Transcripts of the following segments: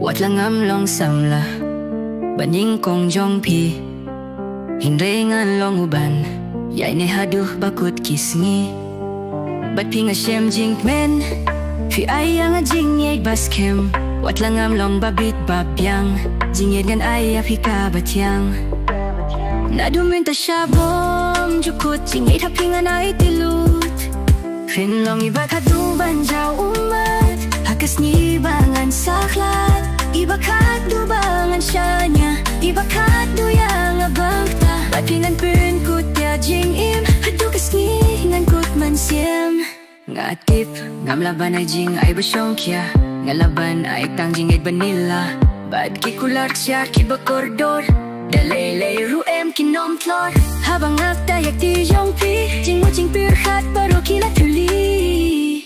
Wat lang am long samla Baning kong jong pi Hinrengan long uban Yai ne haduh bakut kisngi Bat pinga shem jing men Fi ayang a jing yai baskem Wat lang am long babit babyang Jing yed gan ayah pika batyang Nadumin ta syabom Jukut jing yai tapingan ay tilut Fin long iba kaduban jaw umat Hakas ni bangan saklat Iba kadubangan syanya Iba kaduyang abangta Batingan pun kut ya jing im Hadukas ni ngan kut man siem Ngatip ngam laban ay jing ay basyong kya Ngalaban ay tang jing ay vanilla Bad ki kular siya ki bakordor Dalelay ruem kinom tlor Habang agtayak ti jong pi Jing mo jing pirhat baro kila tuli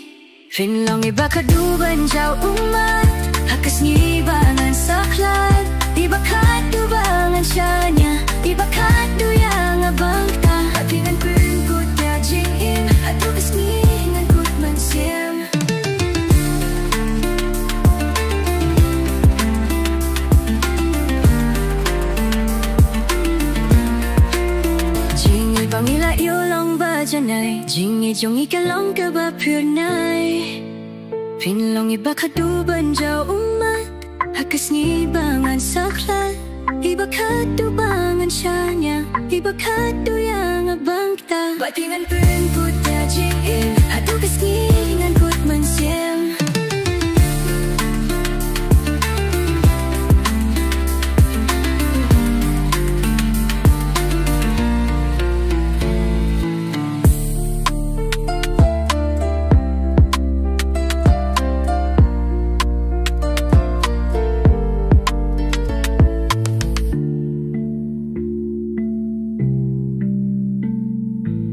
Fin long iba kaduban jaw umat Hakas ni bangan saklat Iba kadubangan syanya Iba kaduyang abangta Atingan pun kut ya jing im Hadukas ni ngan kut man siem Jingi bangila ilong bajanay Jingi jongi kalong kaba purnay Pinlong iba kaduban jaw umat Hakas ni bangan saklat Iba kadubangan syanya Iba kaduyang abangta Batingan pun putya jing im Hadukas ni ngan kut man siem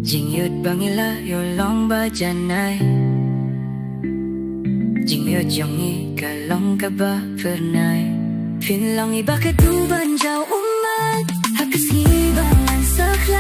Jingyut bangila yolong bajanay Jingyut yongi kalong kaba pernay Pinlong iba kaduban jaw umat Hakas ni bangan sakla